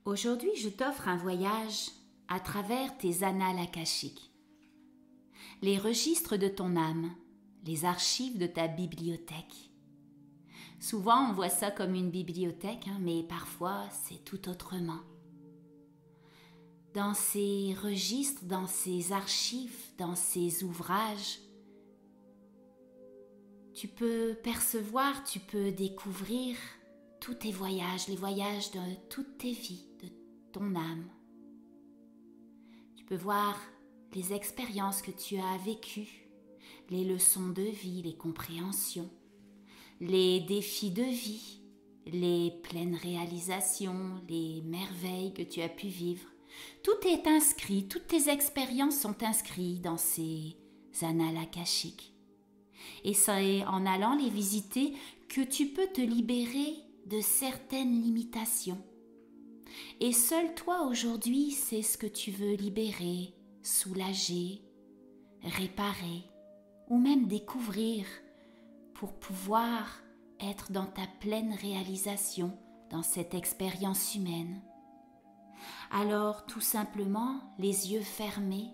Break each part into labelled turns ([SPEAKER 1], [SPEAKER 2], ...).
[SPEAKER 1] Aujourd'hui, je t'offre un voyage à travers tes annales akashiques, les registres de ton âme, les archives de ta bibliothèque. Souvent, on voit ça comme une bibliothèque, mais parfois, c'est tout autrement. Dans ces registres, dans ces archives, dans ces ouvrages, tu peux percevoir, tu peux découvrir tous tes voyages, les voyages de toutes tes vies, de ton âme. Tu peux voir les expériences que tu as vécues, les leçons de vie, les compréhensions, les défis de vie, les pleines réalisations, les merveilles que tu as pu vivre. Tout est inscrit, toutes tes expériences sont inscrites dans ces annales akashiques. Et c'est en allant les visiter que tu peux te libérer de certaines limitations. Et seul toi aujourd'hui sais ce que tu veux libérer, soulager, réparer ou même découvrir pour pouvoir être dans ta pleine réalisation dans cette expérience humaine. Alors tout simplement, les yeux fermés,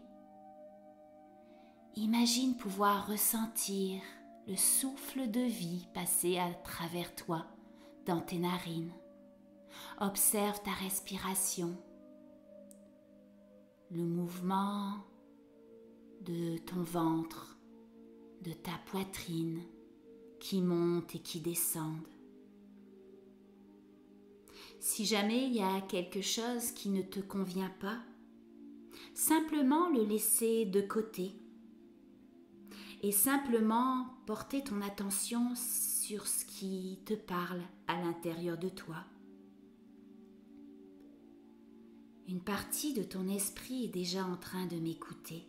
[SPEAKER 1] imagine pouvoir ressentir le souffle de vie passer à travers toi, dans tes narines. Observe ta respiration, le mouvement de ton ventre, de ta poitrine qui monte et qui descend. Si jamais il y a quelque chose qui ne te convient pas, simplement le laisser de côté et simplement porter ton attention sur ce qui te parle à l'intérieur de toi. Une partie de ton esprit est déjà en train de m'écouter.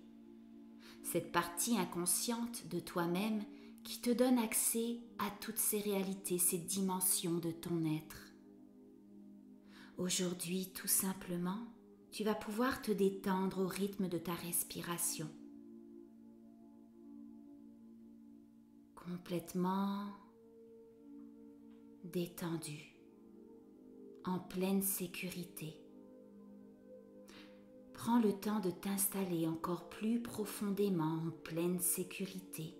[SPEAKER 1] Cette partie inconsciente de toi-même qui te donne accès à toutes ces réalités, ces dimensions de ton être. Aujourd'hui, tout simplement, tu vas pouvoir te détendre au rythme de ta respiration. Complètement détendu, en pleine sécurité. Prends le temps de t'installer encore plus profondément en pleine sécurité.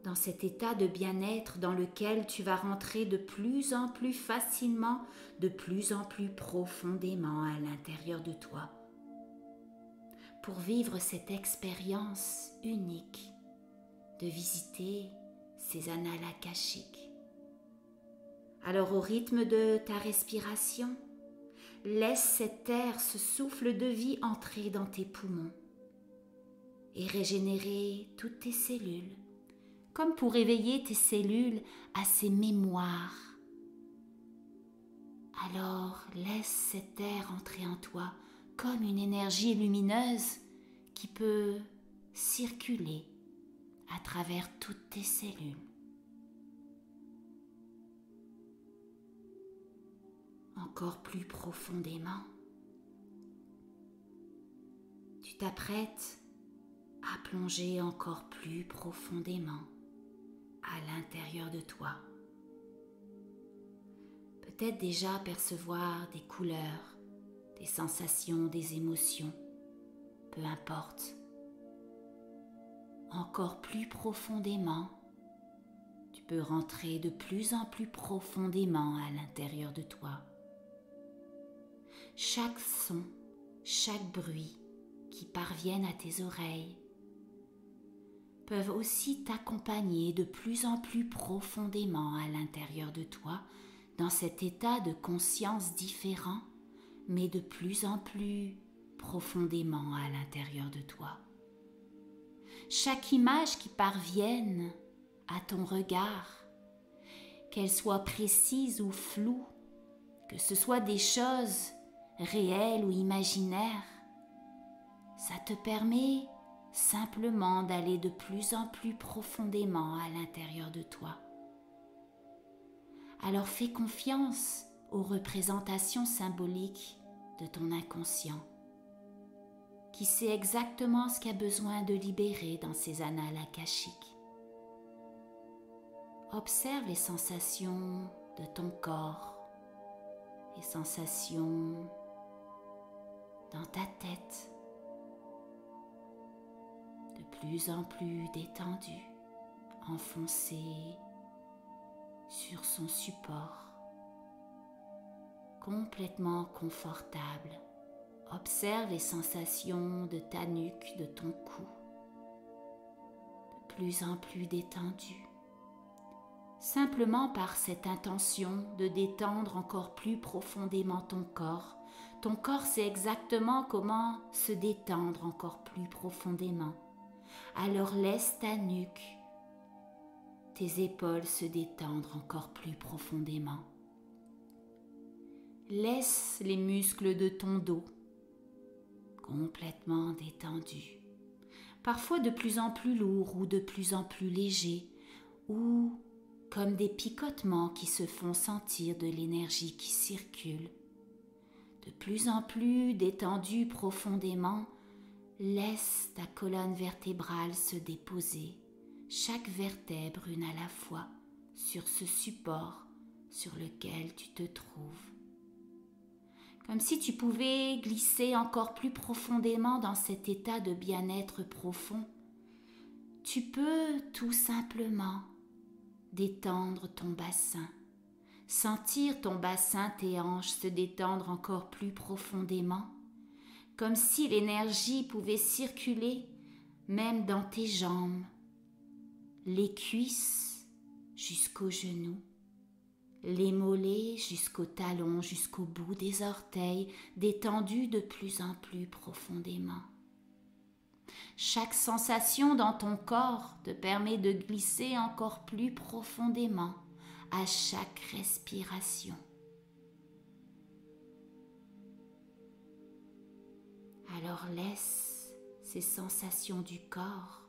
[SPEAKER 1] Dans cet état de bien-être dans lequel tu vas rentrer de plus en plus facilement, de plus en plus profondément à l'intérieur de toi, pour vivre cette expérience unique de visiter ces annales akashiques. Alors au rythme de ta respiration, laisse cet air, ce souffle de vie entrer dans tes poumons et régénérer toutes tes cellules, comme pour éveiller tes cellules à ces mémoires. Alors laisse cet air entrer en toi comme une énergie lumineuse qui peut circuler à travers toutes tes cellules. Encore plus profondément, tu t'apprêtes à plonger encore plus profondément à l'intérieur de toi. Peut-être déjà percevoir des couleurs, des sensations, des émotions, peu importe. Encore plus profondément, tu peux rentrer de plus en plus profondément à l'intérieur de toi. Chaque son, chaque bruit qui parviennent à tes oreilles peuvent aussi t'accompagner de plus en plus profondément à l'intérieur de toi dans cet état de conscience différent, mais de plus en plus profondément à l'intérieur de toi. Chaque image qui parvienne à ton regard, qu'elle soit précise ou floue, que ce soit des choses réelles ou imaginaires, ça te permet simplement d'aller de plus en plus profondément à l'intérieur de toi. Alors fais confiance aux représentations symboliques de ton inconscient, qui sait exactement ce qu'il a besoin de libérer dans ces annales akashiques. Observe les sensations de ton corps, les sensations dans ta tête, de plus en plus détendue, enfoncée sur son support, complètement confortable. Observe les sensations de ta nuque, de ton cou, de plus en plus détendues. Simplement par cette intention de détendre encore plus profondément ton corps. Ton corps sait exactement comment se détendre encore plus profondément. Alors laisse ta nuque, tes épaules se détendre encore plus profondément. Laisse les muscles de ton dos complètement détendus, parfois de plus en plus lourds ou de plus en plus légers, ou comme des picotements qui se font sentir de l'énergie qui circule. De plus en plus détendu profondément, laisse ta colonne vertébrale se déposer, chaque vertèbre une à la fois, sur ce support sur lequel tu te trouves. Comme si tu pouvais glisser encore plus profondément dans cet état de bien-être profond. Tu peux tout simplement détendre ton bassin, sentir ton bassin, tes hanches se détendre encore plus profondément, comme si l'énergie pouvait circuler même dans tes jambes, les cuisses jusqu'aux genoux, les mollets jusqu'aux talons, jusqu'au bout des orteils, détendus de plus en plus profondément. Chaque sensation dans ton corps te permet de glisser encore plus profondément à chaque respiration. Alors laisse ces sensations du corps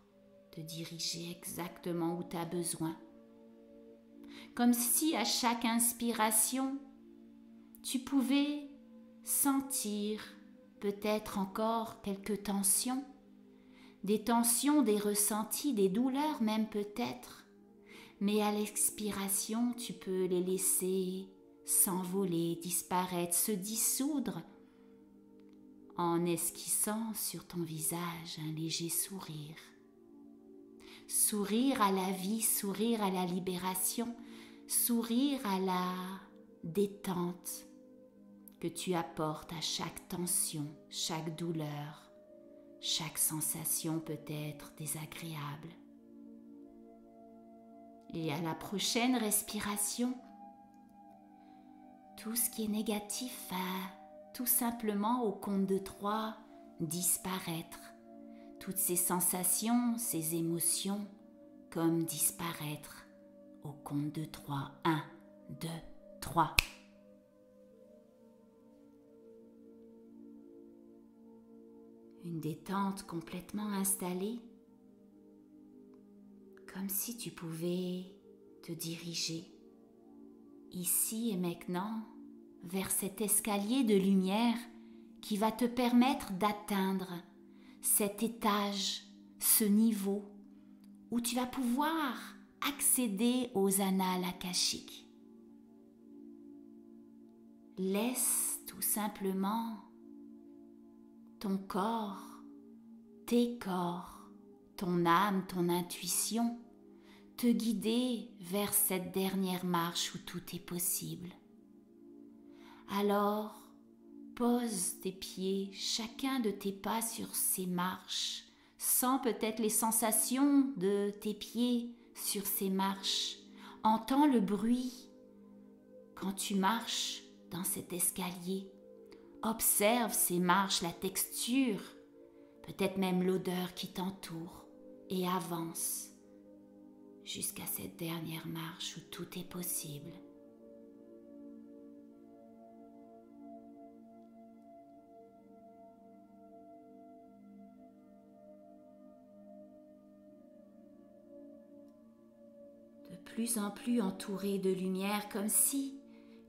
[SPEAKER 1] te diriger exactement où tu as besoin. Comme si à chaque inspiration, tu pouvais sentir peut-être encore quelques tensions, des tensions, des ressentis, des douleurs même peut-être, mais à l'expiration, tu peux les laisser s'envoler, disparaître, se dissoudre en esquissant sur ton visage un léger sourire. Sourire à la vie, sourire à la libération, sourire à la détente que tu apportes à chaque tension, chaque douleur. Chaque sensation peut être désagréable. Et à la prochaine respiration, tout ce qui est négatif va tout simplement au compte de 3 disparaître. Toutes ces sensations, ces émotions, comme disparaître au compte de 3. 1, 2, 3. Une détente complètement installée, comme si tu pouvais te diriger ici et maintenant vers cet escalier de lumière qui va te permettre d'atteindre cet étage, ce niveau où tu vas pouvoir accéder aux annales akashiques. Laisse tout simplement ton corps, tes corps, ton âme, ton intuition, te guider vers cette dernière marche où tout est possible. Alors, pose tes pieds, chacun de tes pas sur ces marches, sens peut-être les sensations de tes pieds sur ces marches, entends le bruit quand tu marches dans cet escalier. Observe ces marches, la texture, peut-être même l'odeur qui t'entoure et avance jusqu'à cette dernière marche où tout est possible. De plus en plus entouré de lumière, comme si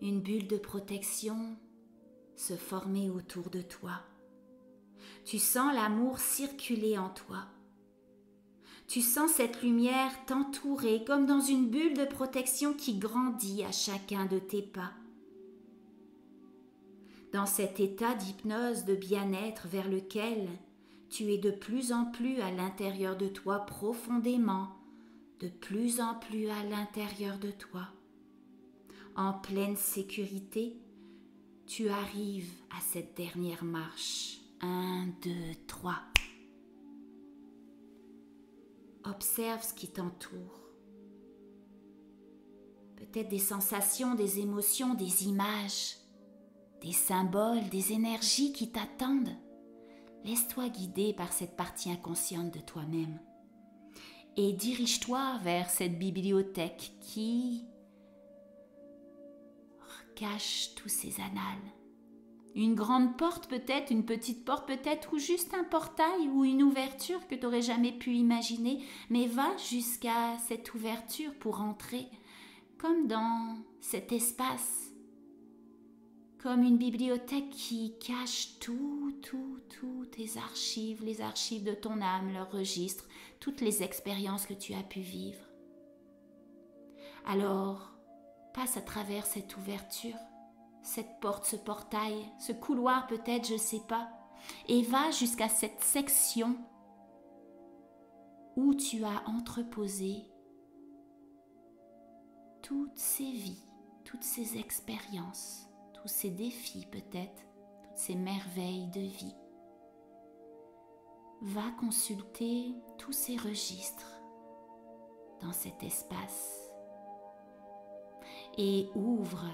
[SPEAKER 1] une bulle de protection se formait autour de toi. Tu sens l'amour circuler en toi. Tu sens cette lumière t'entourer comme dans une bulle de protection qui grandit à chacun de tes pas. dans cet état d'hypnose, de bien-être vers lequel tu es de plus en plus à l'intérieur de toi profondément, de plus en plus à l'intérieur de toi. En pleine sécurité, tu arrives à cette dernière marche. 1, 2, 3. Observe ce qui t'entoure. Peut-être des sensations, des émotions, des images, des symboles, des énergies qui t'attendent. Laisse-toi guider par cette partie inconsciente de toi-même et dirige-toi vers cette bibliothèque qui cache tous ces annales. Une grande porte peut-être, une petite porte peut-être, ou juste un portail ou une ouverture que tu n'aurais jamais pu imaginer, mais va jusqu'à cette ouverture pour entrer, comme dans cet espace, comme une bibliothèque qui cache tout tes archives, les archives de ton âme, leurs registres, toutes les expériences que tu as pu vivre. Alors, passe à travers cette ouverture, cette porte, ce portail, ce couloir peut-être, je ne sais pas, et va jusqu'à cette section où tu as entreposé toutes ces vies, toutes ces expériences, tous ces défis peut-être, toutes ces merveilles de vie. Va consulter tous ces registres dans cet espace et ouvre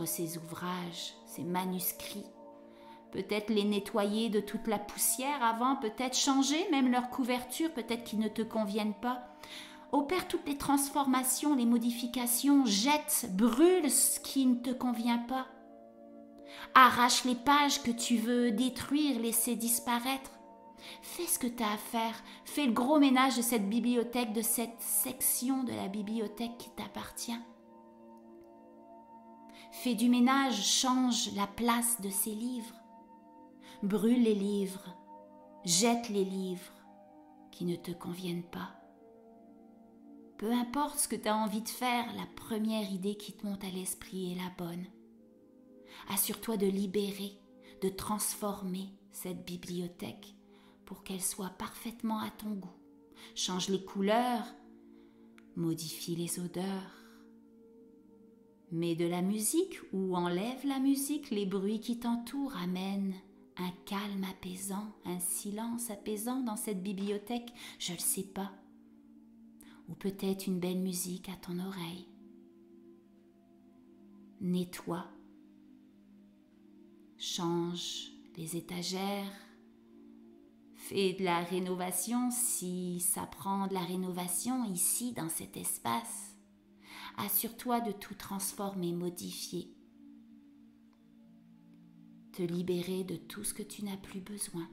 [SPEAKER 1] ces ouvrages, ces manuscrits. Peut-être les nettoyer de toute la poussière avant, peut-être changer même leur couverture, peut-être qu'ils ne te conviennent pas. Opère toutes les transformations, les modifications, jette, brûle ce qui ne te convient pas. Arrache les pages que tu veux détruire, laisser disparaître. Fais ce que tu as à faire. Fais le gros ménage de cette bibliothèque, de cette section de la bibliothèque qui t'appartient. Fais du ménage, change la place de ces livres. Brûle les livres, jette les livres qui ne te conviennent pas. Peu importe ce que tu as envie de faire, la première idée qui te monte à l'esprit est la bonne. Assure-toi de libérer, de transformer cette bibliothèque pour qu'elle soit parfaitement à ton goût. Change les couleurs, modifie les odeurs. Mets de la musique ou enlève la musique, les bruits qui t'entourent amènent un calme apaisant, un silence apaisant dans cette bibliothèque, je ne le sais pas. Ou peut-être une belle musique à ton oreille. Nettoie, change les étagères, fais de la rénovation si ça prend de la rénovation ici dans cet espace. Assure-toi de tout transformer, modifier, te libérer de tout ce que tu n'as plus besoin.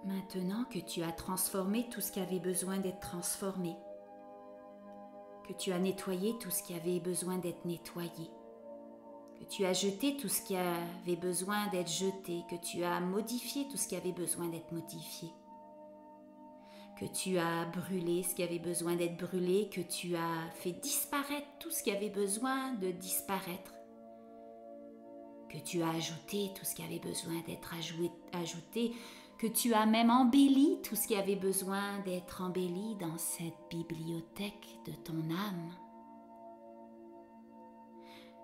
[SPEAKER 1] Maintenant que tu as transformé tout ce qui avait besoin d'être transformé, que tu as nettoyé tout ce qui avait besoin d'être nettoyé, que tu as jeté tout ce qui avait besoin d'être jeté, que tu as modifié tout ce qui avait besoin d'être modifié, que tu as brûlé ce qui avait besoin d'être brûlé, que tu as fait disparaître tout ce qui avait besoin de disparaître, que tu as ajouté tout ce qui avait besoin d'être ajouté, que tu as même embelli tout ce qui avait besoin d'être embelli dans cette bibliothèque de ton âme.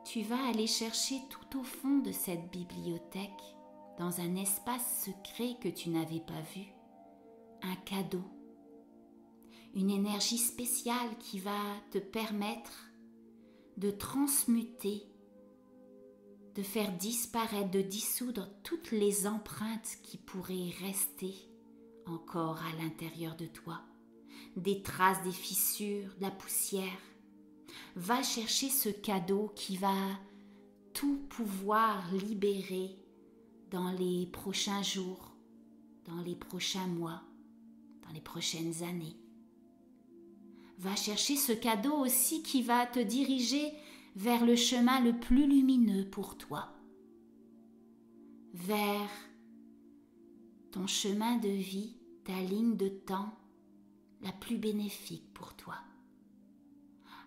[SPEAKER 1] Tu vas aller chercher tout au fond de cette bibliothèque, dans un espace secret que tu n'avais pas vu, un cadeau, une énergie spéciale qui va te permettre de transmuter, de faire disparaître, de dissoudre toutes les empreintes qui pourraient rester encore à l'intérieur de toi, des traces, des fissures, de la poussière. Va chercher ce cadeau qui va tout pouvoir libérer dans les prochains jours, dans les prochains mois, dans les prochaines années. Va chercher ce cadeau aussi qui va te diriger vers le chemin le plus lumineux pour toi, vers ton chemin de vie, ta ligne de temps la plus bénéfique pour toi.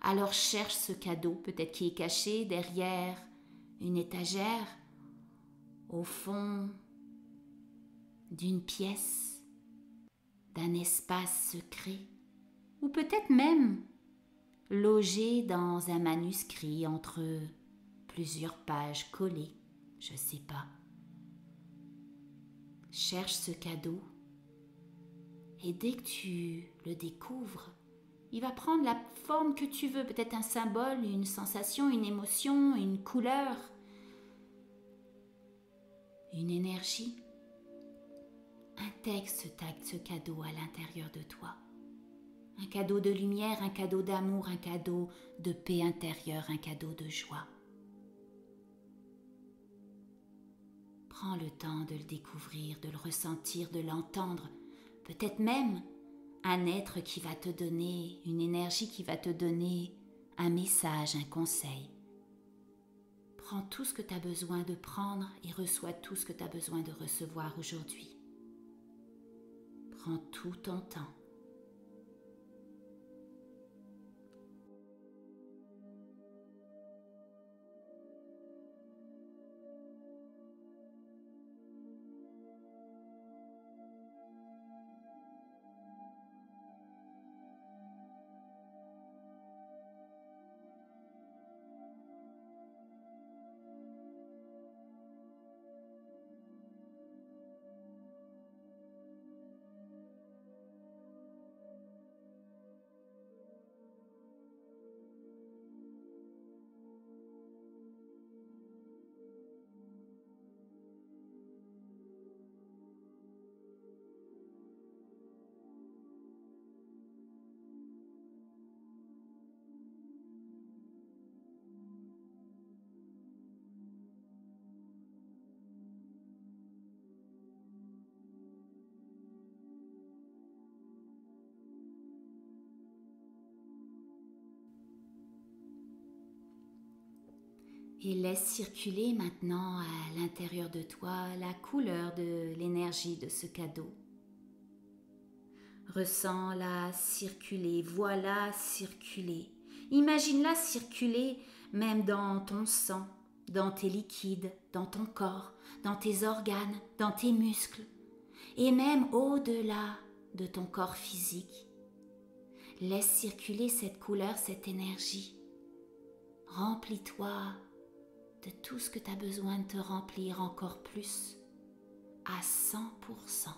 [SPEAKER 1] Alors cherche ce cadeau, peut-être qui est caché derrière une étagère, au fond d'une pièce, d'un espace secret, ou peut-être même logé dans un manuscrit entre plusieurs pages collées, je ne sais pas. Cherche ce cadeau et dès que tu le découvres, il va prendre la forme que tu veux, peut-être un symbole, une sensation, une émotion, une couleur, une énergie. Intègre ce cadeau à l'intérieur de toi. Un cadeau de lumière, un cadeau d'amour, un cadeau de paix intérieure, un cadeau de joie. Prends le temps de le découvrir, de le ressentir, de l'entendre. Peut-être même un être qui va te donner, une énergie qui va te donner un message, un conseil. Prends tout ce que tu as besoin de prendre et reçois tout ce que tu as besoin de recevoir aujourd'hui. Prends tout ton temps. Et laisse circuler maintenant à l'intérieur de toi la couleur de l'énergie de ce cadeau. Ressens-la circuler, vois-la circuler. Imagine-la circuler même dans ton sang, dans tes liquides, dans ton corps, dans tes organes, dans tes muscles, et même au-delà de ton corps physique. Laisse circuler cette couleur, cette énergie. Remplis-toi de tout ce que tu as besoin de te remplir encore plus, à 100%.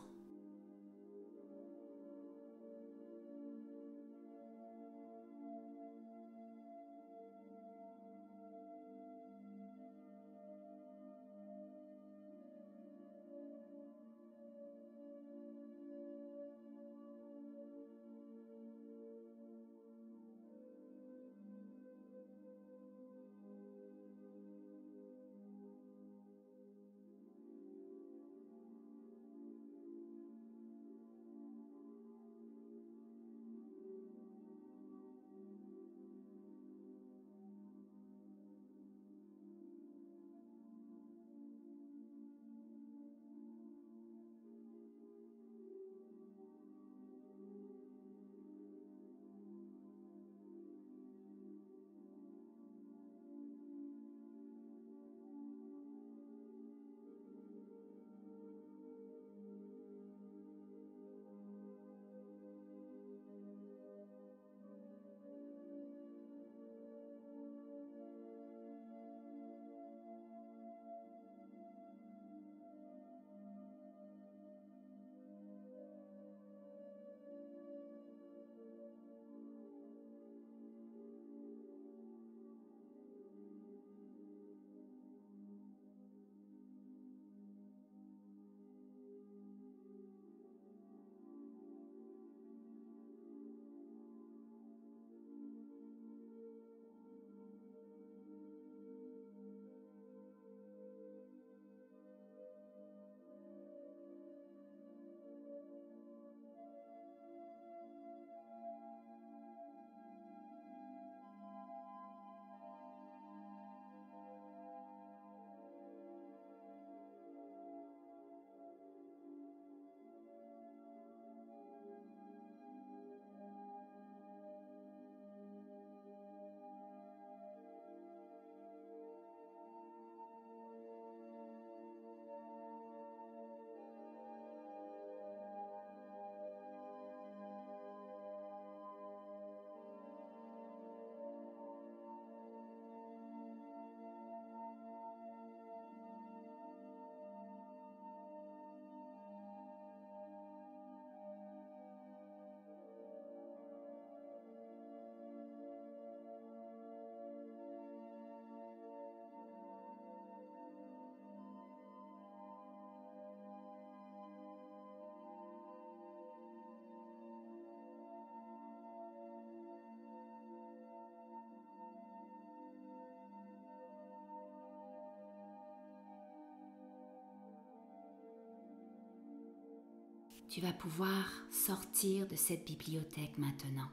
[SPEAKER 1] Tu vas pouvoir sortir de cette bibliothèque maintenant,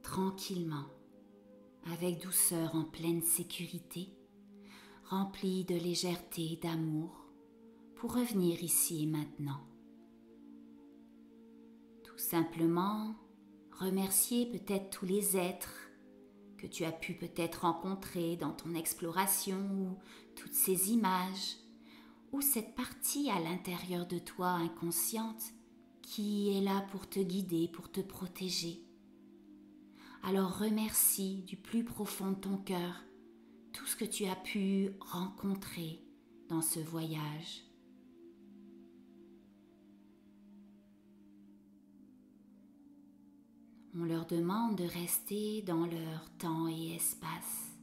[SPEAKER 1] tranquillement, avec douceur, en pleine sécurité, rempli de légèreté et d'amour, pour revenir ici et maintenant. Tout simplement, remercier peut-être tous les êtres que tu as pu peut-être rencontrer dans ton exploration, ou toutes ces images, ou cette partie à l'intérieur de toi inconsciente qui est là pour te guider, pour te protéger. Alors remercie du plus profond de ton cœur tout ce que tu as pu rencontrer dans ce voyage. On leur demande de rester dans leur temps et espace.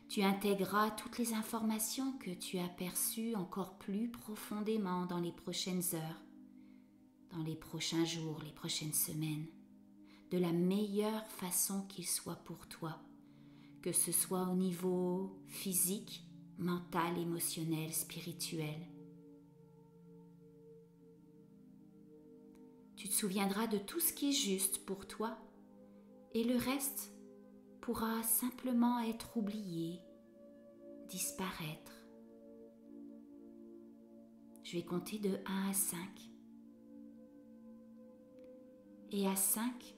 [SPEAKER 1] Tu intégreras toutes les informations que tu as perçues encore plus profondément dans les prochaines heures, dans les prochains jours, les prochaines semaines, de la meilleure façon qu'il soit pour toi, que ce soit au niveau physique, mental, émotionnel, spirituel. Tu te souviendras de tout ce qui est juste pour toi et le reste pourra simplement être oublié, disparaître. Je vais compter de 1 à 5. Et à 5,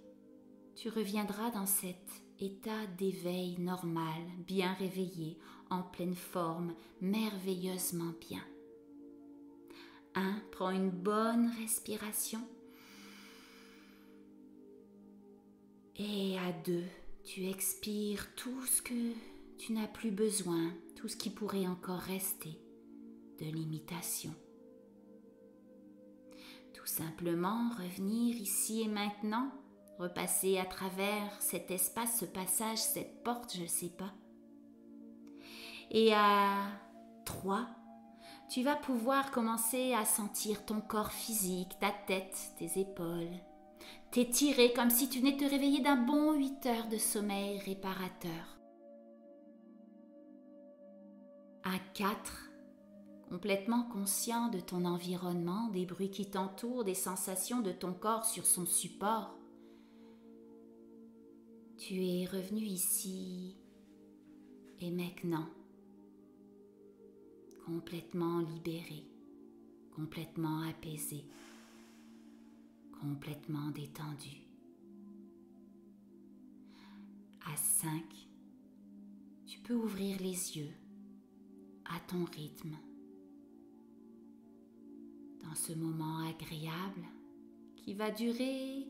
[SPEAKER 1] tu reviendras dans cet état d'éveil normal, bien réveillé, en pleine forme, merveilleusement bien. 1, prends une bonne respiration. Et à 2, tu expires tout ce que tu n'as plus besoin, tout ce qui pourrait encore rester de limitation. Tout simplement revenir ici et maintenant, repasser à travers cet espace, ce passage, cette porte, je ne sais pas. Et à 3, tu vas pouvoir commencer à sentir ton corps physique, ta tête, tes épaules, t'étirer comme si tu venais de te réveiller d'un bon 8 heures de sommeil réparateur. À 4, complètement conscient de ton environnement, des bruits qui t'entourent, des sensations de ton corps sur son support, tu es revenu ici et maintenant, complètement libéré, complètement apaisé, complètement détendu. À 5, tu peux ouvrir les yeux à ton rythme, dans ce moment agréable qui va durer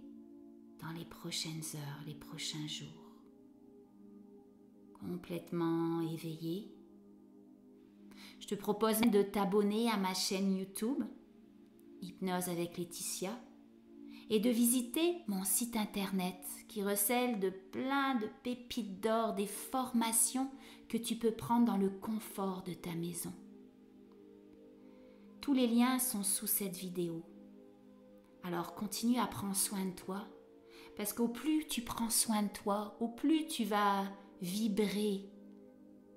[SPEAKER 1] dans les prochaines heures, les prochains jours. Complètement éveillé, je te propose de t'abonner à ma chaîne YouTube, Hypnose avec Laetitia, et de visiter mon site internet qui recèle de plein de pépites d'or, des formations que tu peux prendre dans le confort de ta maison. Tous les liens sont sous cette vidéo. Alors continue à prendre soin de toi, parce qu'au plus tu prends soin de toi, au plus tu vas vibrer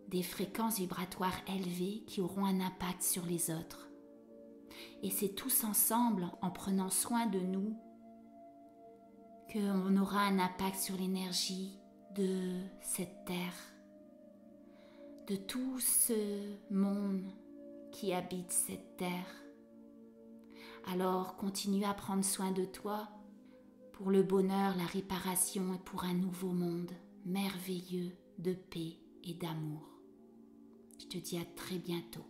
[SPEAKER 1] des fréquences vibratoires élevées qui auront un impact sur les autres. Et c'est tous ensemble, en prenant soin de nous, qu'on aura un impact sur l'énergie de cette terre, de tout ce monde qui habite cette terre. Alors continue à prendre soin de toi pour le bonheur, la réparation et pour un nouveau monde merveilleux de paix et d'amour. Je te dis à très bientôt.